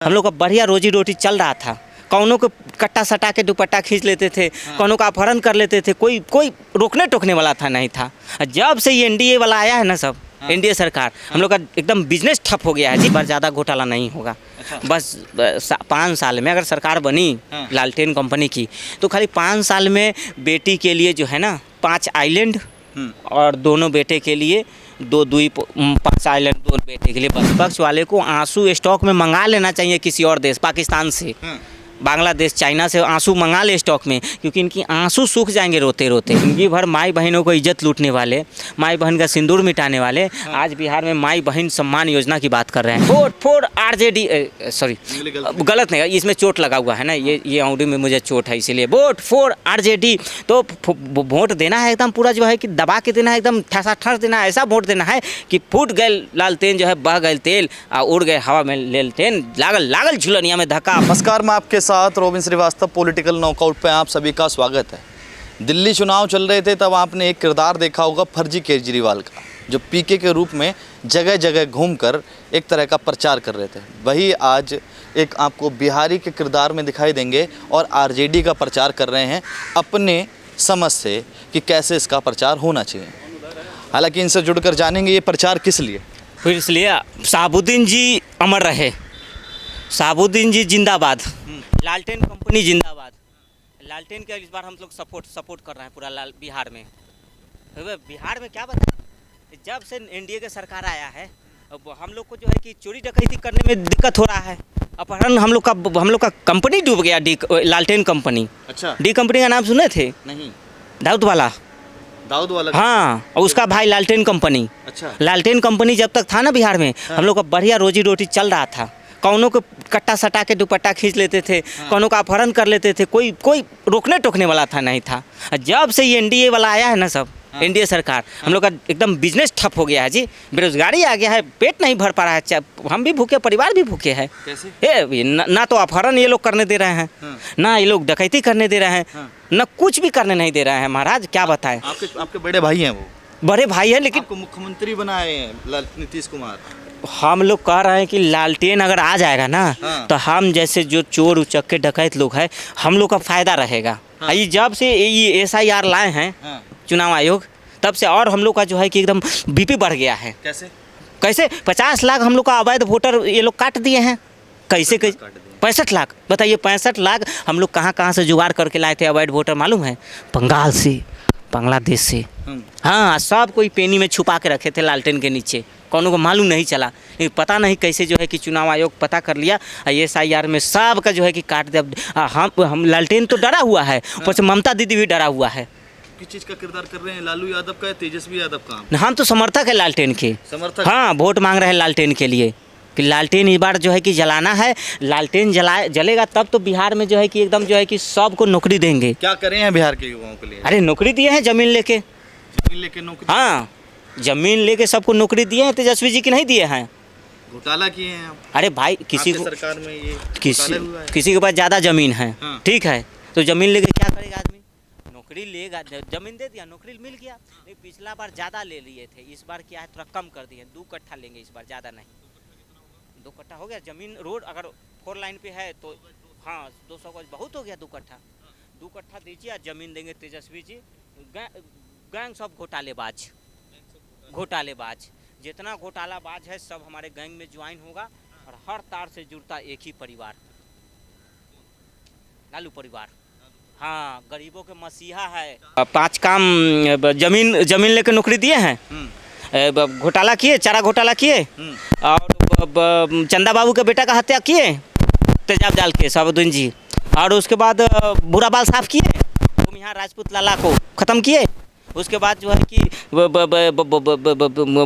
हम लोग का बढ़िया रोजी रोटी चल रहा था। कौनों को कट्टा सटा के दुपट्टा खींच लेते थे, कौनों का अपहरण कर लेते थे, कोई कोई रोकने टोकने वाला था नहीं था। जब से ये एनडीए वाला आया है ना, सब एनडीए सरकार, हम लोग का एकदम बिजनेस ठप हो गया है जी। बार ज़्यादा घोटाला नहीं होगा। बस 5 साल में अगर सरकार बनी लालटेन कंपनी की, तो खाली 5 साल में बेटी के लिए जो है ना 5 आइलैंड और दोनों बेटे के लिए 2 द्वीप, 5 आइलैंड 2 बेटे के लिए। विपक्ष वाले को आंसू स्टॉक में मंगा लेना चाहिए किसी और देश, पाकिस्तान से, बांग्लादेश, चाइना से आंसू मंगा ले स्टॉक में, क्योंकि इनकी आंसू सूख जाएंगे रोते रोते। जिंदगी भर माई बहनों को इज्जत लूटने वाले, माई बहन का सिंदूर मिटाने वाले, आज बिहार में माई बहन सम्मान योजना की बात कर रहे हैं। वोट फॉर आरजेडी, सॉरी गलत नहीं, इसमें चोट लगा हुआ है ना, ये औंधी में मुझे चोट है, इसीलिए वोट फॉर आरजेडी। तो वोट देना है एकदम पूरा जो है कि दबा के देना है, एकदम ठसा ठस देना है, ऐसा वोट देना है कि फूट गए लालटेन जो है, बह गए तेल और उड़ गए हवा में लेलटेन, लागल झुलनिया में धक्का। नमस्कार, मैं आपके साथ रोबिन श्रीवास्तव। पॉलिटिकल नॉकआउट पे आप सभी का स्वागत है। दिल्ली चुनाव चल रहे थे, तब आपने एक किरदार देखा होगा फर्जी केजरीवाल का, जो पीके के रूप में जगह जगह घूमकर एक तरह का प्रचार कर रहे थे। वही आज एक आपको बिहारी के किरदार में दिखाई देंगे और आरजेडी का प्रचार कर रहे हैं अपने समझ से कि कैसे इसका प्रचार होना चाहिए। हालांकि इनसे जुड़कर जानेंगे ये प्रचार किस लिए। फिर इसलिए शहाबुद्दीन जी अमर रहे, शहाबुद्दीन जी जिंदाबाद, लालटेन कंपनी जिंदाबाद। लालटेन के इस बार हम लोग सपोर्ट कर रहे हैं पूरा बिहार में। बिहार में क्या बताएं, जब से एनडीए के सरकार आया है, अब हम लोग को जो है कि चोरी डकैती करने में दिक्कत हो रहा है। अपहरण हम लोग का कंपनी डूब गया, लालटेन कंपनी। अच्छा, डी कंपनी का नाम सुने थे? नहीं। दाऊद वाला हाँ, और उसका भाई लालटेन कंपनी। अच्छा, लालटेन कंपनी जब तक था ना बिहार में, हम लोग का बढ़िया रोजी रोटी चल रहा था। कौनों को कट्टा सटा के दुपट्टा खींच लेते थे, कौनों का अपहरण कर लेते थे, कोई कोई रोकने टोकने वाला था नहीं था। जब से ये एनडीए वाला आया है ना, सब एनडीए सरकार, हम लोग का एकदम बिजनेस ठप हो गया है जी। बेरोजगारी आ गया है, पेट नहीं भर पा रहा है, हम भी भूखे, परिवार भी भूखे हैं। कैसे? ना तो अपहरण ये लोग करने दे रहे हैं, ना ये लोग डकैती करने दे रहे हैं, ना कुछ भी करने नहीं दे रहे हैं। महाराज क्या बताएं। आपके बड़े भाई हैं, वो बड़े भाई हैं, लेकिन मुख्यमंत्री बनाए हैं नीतीश कुमार। हम लोग कह रहे हैं कि लालटेन अगर आ जाएगा ना, तो हम जैसे जो चोर उचक्के डकैत लोग हैं, हम लोग का फायदा रहेगा। ये जब से ये SIR लाए हैं चुनाव आयोग, तब से और हम लोग का जो है कि एकदम बीपी बढ़ गया है। कैसे 50 लाख हम लोग का अवैध वोटर ये लोग काट दिए हैं। कैसे 65 लाख, बताइए 65 लाख हम लोग कहाँ से जुगाड़ करके लाए थे अवैध वोटर, मालूम है? बंगाल से, बांग्लादेश से। हाँ, सब कोई पेनी में छुपा के रखे थे लालटेन के नीचे, कौनों को मालूम नहीं चला। लेकिन पता नहीं कैसे जो है कि चुनाव आयोग पता कर लिया, SIR में सब का जो है कि काट दिया। हम लालटेन तो डरा हुआ है, ऊपर से ममता दीदी भी डरा हुआ है। किस चीज़ का किरदार कर रहे हैं? लालू यादव का, तेजस्वी यादव का? हम तो समर्थक है लालटेन के, समर्थक। हाँ, वोट मांग रहे हैं लालटेन के लिए कि लालटेन इस बार जो है कि जलाना है। लालटेन जलेगा तब तो बिहार में जो है कि एकदम जो है कि सबको नौकरी देंगे। क्या करें हैं बिहार के युवाओं के लिए? अरे नौकरी दिए हैं, जमीन लेके नौकरी। हाँ, जमीन लेके सबको नौकरी दिए हैं। तेजस्वी जी की नहीं दिए हैं, घोटाला किए हैं। अरे भाई, किसी को सरकार में ये किसी के पास ज़्यादा जमीन है, ठीक है, तो जमीन लेके क्या करेगा आदमी? नौकरी लेगा, जमीन दे दिया, नौकरी मिल गया। पिछला बार ज़्यादा ले लिए थे, इस बार क्या है थोड़ा कम कर दिए, 2 कट्ठा लेंगे इस बार, ज़्यादा नहीं। 2 कट्ठा हो गया जमीन। रोड अगर 4 लाइन पे है तो हाँ 200 का बहुत हो गया। 2 कट्ठा 2 कट्ठा दीजिए, जमीन देंगे तेजस्वी जी। गैंग्स ऑफ घोटालेबाज, जितना घोटालाबाज है सब हमारे गैंग में ज्वाइन होगा, और हर तार से जुड़ता एक ही परिवार, लालू परिवार। हाँ, गरीबों के मसीहा है। 5 काम जमीन लेकर नौकरी दिए हैं, घोटाला किए, चारा घोटाला किए, और चंदा बाबू के बेटा का हत्या किए तेजाब डाल के, शहाबुद्दीन जी। और उसके बाद बुरा बाल साफ किए, यहाँ राजपूत लाला को ख़त्म किए। उसके बाद जो है कि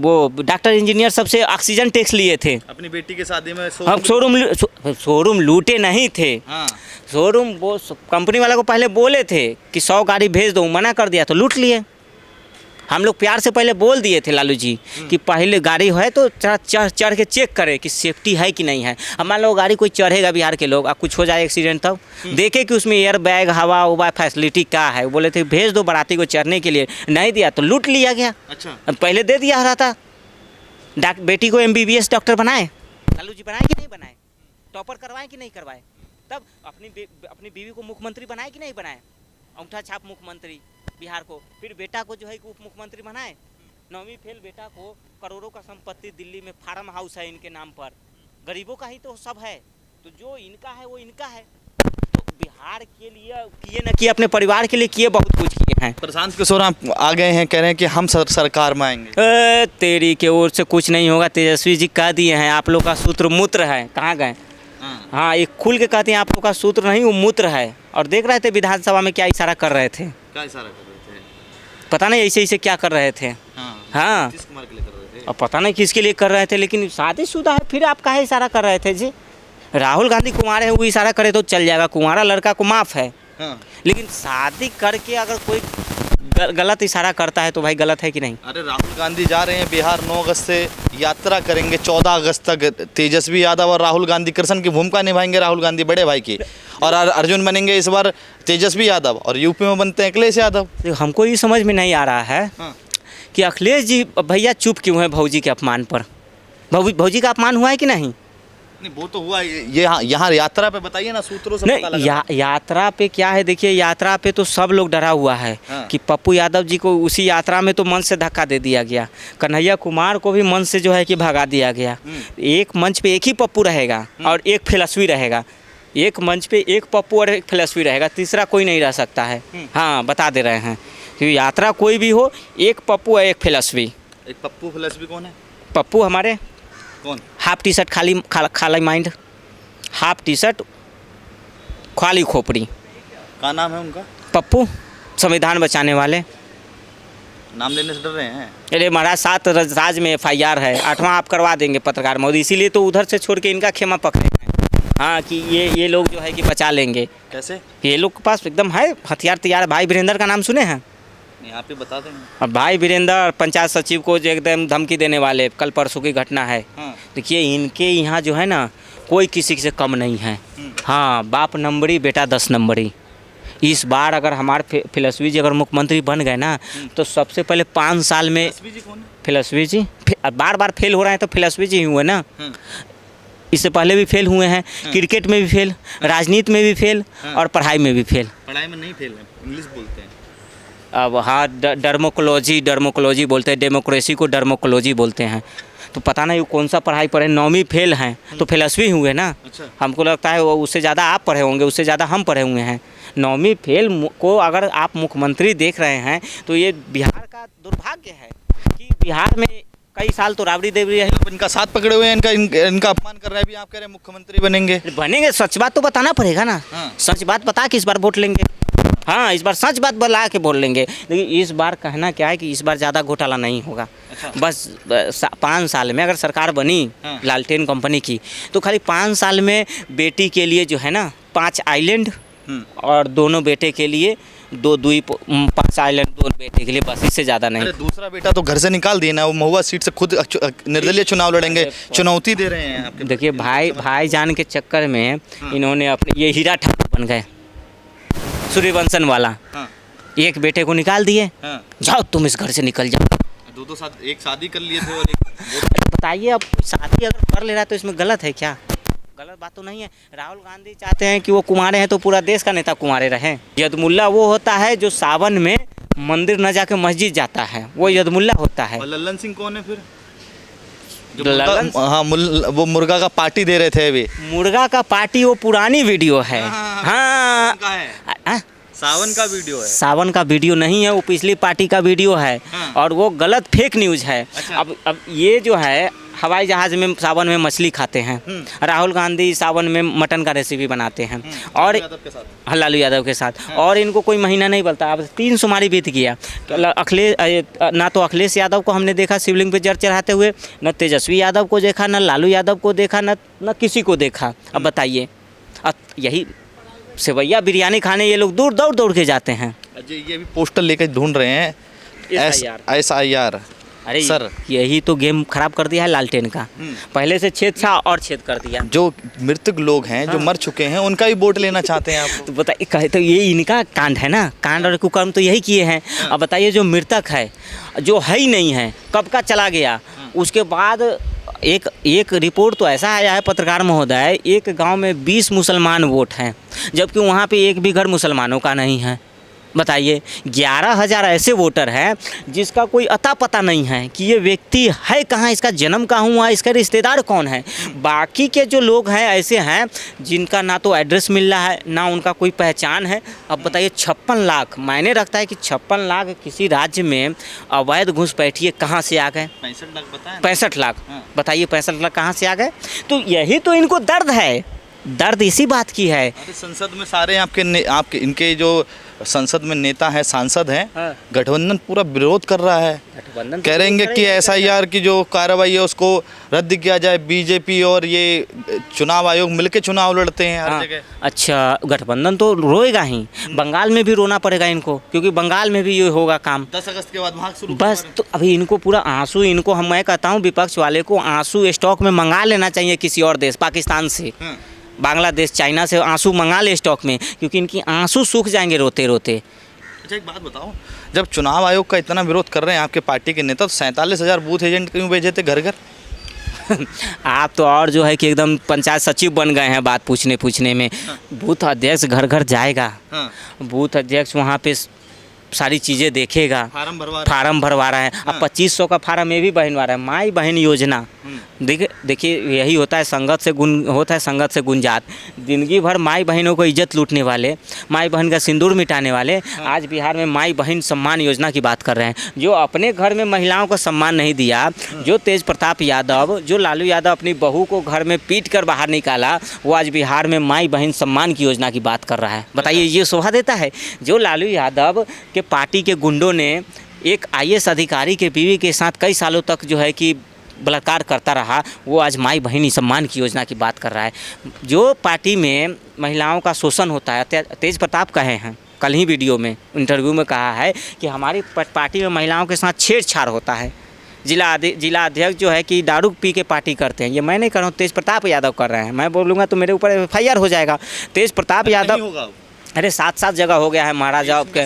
वो डॉक्टर इंजीनियर सबसे ऑक्सीजन टैक्स लिए थे। अपनी बेटी के शादी में शोरूम लूटे नहीं थे। शोरूम वो कंपनी वाला को पहले बोले थे कि 100 गाड़ी भेज दो, मना कर दिया तो लूट लिए। हम लोग प्यार से पहले बोल दिए थे लालू जी कि पहले गाड़ी है तो चढ़ के चेक करें कि सेफ्टी है कि नहीं है। हमारे लोग गाड़ी कोई चढ़ेगा बिहार के लोग, अब कुछ हो जाए एक्सीडेंट, तब देखे कि उसमें एयर बैग, हवा उवा फैसिलिटी क्या है। बोले थे भेज दो बाराती को चढ़ने के लिए, नहीं दिया तो लूट लिया गया। अच्छा, पहले दे दिया रहा था। बेटी को MBBS डॉक्टर बनाए, लालू जी बनाए कि नहीं बनाए? टॉपर करवाएं कि नहीं करवाएं, तब अपनी बीवी को मुख्यमंत्री बनाए कि नहीं बनाए, अंगूठा छाप मुख्यमंत्री बिहार को, फिर बेटा को जो है कि उप मुख्यमंत्री बनाए, 9वीं फेल बेटा को करोड़ों का संपत्ति दिल्ली में फार्म हाउस है इनके नाम पर, गरीबों का ही तो सब है, तो जो इनका है वो इनका है। तो बिहार के लिए किए न किए, अपने परिवार के लिए किए, बहुत कुछ किए हैं। प्रशांत किशोर आप आ गए हैं, कह रहे हैं कि हम सरकार में आएंगे। तेरी के ओर से कुछ नहीं होगा, तेजस्वी जी कह दिए हैं आप लोग का सूत्र मूत्र है, कहाँ गए? हाँ, एक खुल के कहते हैं आप लोग का सूत्र नहीं, वो मूत्र है। और देख रहे थे विधानसभा में क्या इशारा कर रहे थे, क्या इशारा कर रहे थे? पता नहीं ऐसे ऐसे क्या कर रहे थे। हाँ, किस कुमार के लिए कर रहे थे? अब पता नहीं किसके लिए कर रहे थे, लेकिन शादीशुदा है, फिर आप काहे इशारा कर रहे थे जी? राहुल गांधी कुंवारे हैं, वो इशारा करे तो चल जाएगा, कुंवारा लड़का को माफ़ है। लेकिन शादी करके अगर कोई गलत इशारा करता है तो भाई गलत है कि नहीं? अरे राहुल गांधी जा रहे हैं बिहार, 9 अगस्त से यात्रा करेंगे, 14 अगस्त तक तेजस्वी यादव और राहुल गांधी कृष्ण की भूमिका निभाएंगे, राहुल गांधी बड़े भाई की, और अर्जुन बनेंगे इस बार तेजस्वी यादव, और यूपी में बनते हैं अखिलेश यादव। हमको ये समझ में नहीं आ रहा है कि अखिलेश जी भैया चुप क्यों हैं भौजी के अपमान पर? भौजी का अपमान हुआ है कि नहीं? नहीं, वो तो हुआ, ये यहाँ यात्रा पे बताइए ना, सूत्रों से पता लगा। यात्रा पे क्या है, देखिए यात्रा पे तो सब लोग डरा हुआ है कि पप्पू यादव जी को उसी यात्रा में तो मंच से धक्का दे दिया गया, कन्हैया कुमार को भी मंच से जो है कि भगा दिया गया। एक मंच पे एक ही पप्पू रहेगा और एक फिलॉसफी रहेगा, एक मंच पे एक पप्पू और एक फिलॉसफी रहेगा, तीसरा कोई नहीं रह सकता है। हाँ, बता दे रहे हैं कि यात्रा कोई भी हो, एक पप्पू और एक फिलॉसफी। एक पप्पू फिलॉसफी कौन है? पप्पू हमारे कौन? हाफ टी शर्ट खाली माइंड, हाफ टी शर्ट खाली खोपड़ी। क्या नाम है उनका? पप्पू, संविधान बचाने वाले। नाम लेने से डर रहे हैं? अरे महाराज, 7 राज में FIR है, 8वां आप करवा देंगे पत्रकार महोदय, इसीलिए तो उधर से छोड़ के इनका खेमा पकड़े हैं। हाँ, कि ये लोग जो है कि बचा लेंगे। कैसे? ये लोग के पास एकदम है हथियार तैयार। भाई वीरेंद्र का नाम सुने हैं? यहाँ पे बता देंगे। अब भाई वीरेंद्र पंचायत सचिव को जो एकदम धमकी देने वाले, कल परसों की घटना है। देखिए इनके यहाँ जो है ना, कोई किसी से कम नहीं है। हाँ, बाप नंबरी बेटा 10 नंबरी। इस बार अगर हमारे फिलॉसफी जी अगर मुख्यमंत्री बन गए ना, तो सबसे पहले 5 साल में फिलॉसफी जी बार बार फेल हो रहे हैं, तो फिलॉसफी जी हुए ना, इससे पहले भी फेल हुए हैं, क्रिकेट में भी फेल, राजनीति में भी फेल, और पढ़ाई में भी फेल। पढ़ाई में नहीं फेल है, इंग्लिश बोलते हैं। अब हाँ, डर्मोकोलॉजी बोलते हैं, डेमोक्रेसी को डर्मोकोलॉजी बोलते हैं। तो पता नहीं वो कौन सा पढ़ाई पढ़े, 9वीं फेल हैं तो फिलॉसफी हुए ना। अच्छा। हमको लगता है वो उससे ज़्यादा आप पढ़े होंगे, उससे ज़्यादा हम पढ़े हुए हैं। 9वीं फेल को अगर आप मुख्यमंत्री देख रहे हैं तो ये बिहार का दुर्भाग्य है कि बिहार में कई साल तो राबड़ी देवी है। आप इनका साथ पकड़े हुए हैं, इनका अपमान कर रहे हैं, भी आप कह रहे हैं मुख्यमंत्री बनेंगे। सच बात तो बताना पड़ेगा ना। सच बात बता के इस बार वोट लेंगे। हाँ, इस बार सच बात बता के बोल लेंगे। लेकिन इस बार कहना क्या है कि इस बार ज़्यादा घोटाला नहीं होगा। अच्छा। बस 5 साल में अगर सरकार बनी लालटेन कंपनी की, तो खाली 5 साल में बेटी के लिए जो है ना 5 आइलैंड, और दोनों बेटे के लिए 2 द्वीप, 5 आइलैंड 2 बेटे के लिए, बस, इससे ज़्यादा नहीं। अरे दूसरा बेटा तो घर से निकाल दिए ना, वो महुआ सीट से खुद निर्दलीय चुनाव लड़ेंगे, चुनौती दे रहे हैं आपके। देखिए भाईजान के चक्कर में इन्होंने अपने ये हीरा ठाकुर बन गए, सूर्यवंशन वाला। एक बेटे को निकाल दिए, जाओ तुम इस घर से निकल जाओ। 2 साथ एक शादी कर लिए थे और बताइए, अब शादी अगर कर ले रहा है तो इसमें गलत है क्या? गलत बात तो नहीं है। राहुल गांधी चाहते हैं कि वो कुंवारे हैं तो पूरा देश का नेता कुंवारे रहे। यदमुल्ला वो होता है जो सावन में मंदिर न जाके मस्जिद जाता है, वो यदमुल्ला होता है। और लल्लन सिंह कौन है फिर? हाँ, वो मुर्गा का पार्टी दे रहे थे अभी। मुर्गा का पार्टी वो पुरानी वीडियो है। हाँ, सावन का वीडियो है। सावन का वीडियो नहीं है, वो पिछली पार्टी का वीडियो है। और वो गलत फेक न्यूज़ है। अच्छा। अब ये जो है हवाई जहाज़ में सावन में मछली खाते हैं, राहुल गांधी सावन में मटन का रेसिपी बनाते हैं, और लालू यादव के साथ। और इनको कोई महीना नहीं बोलता। अब 3 सुमारी बीत गया, ना तो अखिलेश यादव को हमने देखा शिवलिंग पे जल चढ़ाते हुए, न तेजस्वी यादव को देखा, न लालू यादव को देखा, न किसी को देखा। अब बताइए, अब यही सेवैया बिरयानी खाने ये लोग दूर दौड़ के जाते हैं। ये भी पोस्टर लेकर ढूंढ रहे हैं, SIR। अरे सर, यही तो गेम खराब कर दिया है लालटेन का। पहले से छेद था और छेद कर दिया। जो मृतक लोग हैं, जो मर चुके हैं, उनका भी वोट लेना चाहते हैं आप? तो बताइए, तो ये इनका कांड है ना, कांड और कुकर्म तो यही किए हैं। अब बताइए, जो मृतक है, जो है ही नहीं है, कब का चला गया, उसके बाद एक एक रिपोर्ट तो ऐसा आया है पत्रकार महोदय, एक गांव में 20 मुसलमान वोट हैं, जबकि वहाँ पे एक भी घर मुसलमानों का नहीं है। बताइए, 11,000 ऐसे वोटर हैं जिसका कोई अता पता नहीं है कि ये व्यक्ति है कहाँ, इसका जन्म कहाँ हुआ, इसका रिश्तेदार कौन है। बाकी के जो लोग हैं ऐसे हैं जिनका ना तो एड्रेस मिल रहा है, ना उनका कोई पहचान है। अब बताइए 56 लाख, मायने रखता है कि 56 लाख किसी राज्य में अवैध घुसपैठिए कहाँ से आ गए। 65 लाख बताएं। 65 लाख, हाँ। बताइए 65 लाख कहाँ से आ गए। तो यही तो इनको दर्द है, दर्द इसी बात की है। अरे संसद में सारे आपके इनके जो संसद में नेता हैं, सांसद हैं, हाँ। गठबंधन पूरा विरोध कर रहा है। गठबंधन कह रहेंगे कि SIR की जो कार्रवाई है उसको रद्द किया जाए। बीजेपी और ये चुनाव आयोग मिलके चुनाव लड़ते हैं हर हाँ, जगह। अच्छा, गठबंधन तो रोएगा ही, बंगाल में भी रोना पड़ेगा इनको, क्योंकि बंगाल में भी ये होगा काम। 10 अगस्त के बाद भाग शुरू बस तो अभी इनको पूरा आंसू, इनको मैं कहता हूँ विपक्ष वाले को आंसू स्टॉक में मंगा लेना चाहिए किसी और देश, पाकिस्तान से, बांग्लादेश, चाइना से आंसू मंगा ले स्टॉक में, क्योंकि इनकी आंसू सूख जाएंगे रोते रोते। अच्छा एक बात बताओ, जब चुनाव आयोग का इतना विरोध कर रहे हैं आपके पार्टी के नेता, तो 47,000 बूथ एजेंट क्यों भेजे थे घर घर? आप तो और जो है कि एकदम पंचायत सचिव बन गए हैं बात पूछने में। बूथ अध्यक्ष घर घर जाएगा, बूथ अध्यक्ष वहाँ पे सारी चीज़ें देखेगा, फार्म भरवा रहा है। अब 2500 का फार्म ये भी बनवा रहा है, माई बहन योजना। देखिए यही होता है, संगत से गुण होता है, संगत से गुंजात। जिंदगी भर माई बहनों को इज्जत लूटने वाले, माई बहन का सिंदूर मिटाने वाले, आज बिहार में माई बहन सम्मान योजना की बात कर रहे हैं। जो अपने घर में महिलाओं को सम्मान नहीं दिया, जो तेज प्रताप यादव, जो लालू यादव अपनी बहू को घर में पीट कर बाहर निकाला, वो आज बिहार में माई बहन सम्मान की योजना की बात कर रहा है। बताइए ये शोभा देता है? जो लालू यादव के पार्टी के गुंडों ने एक IAS अधिकारी के बीवी के साथ कई सालों तक जो है कि बलात्कार करता रहा, वो आज माई बहनी सम्मान की योजना की बात कर रहा है। जो पार्टी में महिलाओं का शोषण होता है, तेज प्रताप कहे हैं कल ही वीडियो में, इंटरव्यू में कहा है कि हमारी पार्टी में महिलाओं के साथ छेड़छाड़ होता है। जिला अध्यक्ष जो है कि दारू पी के पार्टी करते हैं। ये मैं नहीं कर रहा हूँ, तेज प्रताप यादव कर रहे हैं। मैं बोलूँगा तो मेरे ऊपर FIR हो जाएगा। तेज प्रताप यादव, अरे 7 जगह हो गया है महाराजा के।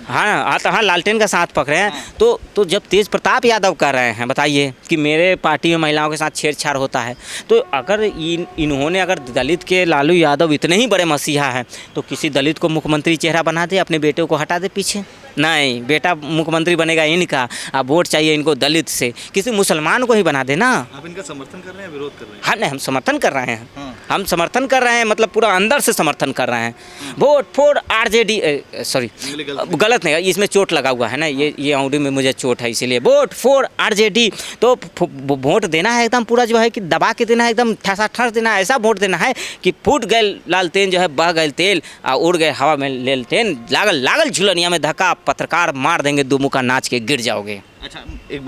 हाँ, लालटेन का साथ पकड़े हैं। तो जब तेज प्रताप यादव कर रहे हैं, बताइए कि मेरे पार्टी में महिलाओं के साथ छेड़छाड़ होता है, तो अगर इन्होंने अगर दलित के लालू यादव इतने ही बड़े मसीहा हैं, तो किसी दलित को मुख्यमंत्री चेहरा बना दे, अपने बेटे को हटा दे पीछे। नहीं, बेटा मुख्यमंत्री बनेगा इनका, अब वोट चाहिए इनको दलित से, किसी मुसलमान को ही बना देना। आप इनका समर्थन कर रहे हैं, विरोध कर रहे हैं? हाँ नहीं, हम समर्थन कर रहे हैं। हम समर्थन कर रहे हैं, मतलब पूरा अंदर से समर्थन कर रहे हैं। वोट फॉर RJD, सॉरी गलत नहीं, इसमें चोट लगा हुआ है ना, ये औंधी में मुझे चोट है, इसीलिए वोट फॉर RJD। तो वोट देना है एकदम पूरा जो है कि दबा के देना है, एकदम ठसा देना है। ऐसा वोट देना है कि फूट गए लालटेन जो है, बह गए तेल और उड़ गए हवा में लेलटेन, लागल झुलनिया में धक्का, पत्रकार मार देंगे, दो मुका नाच के गिर जाओगे। अच्छा एक बात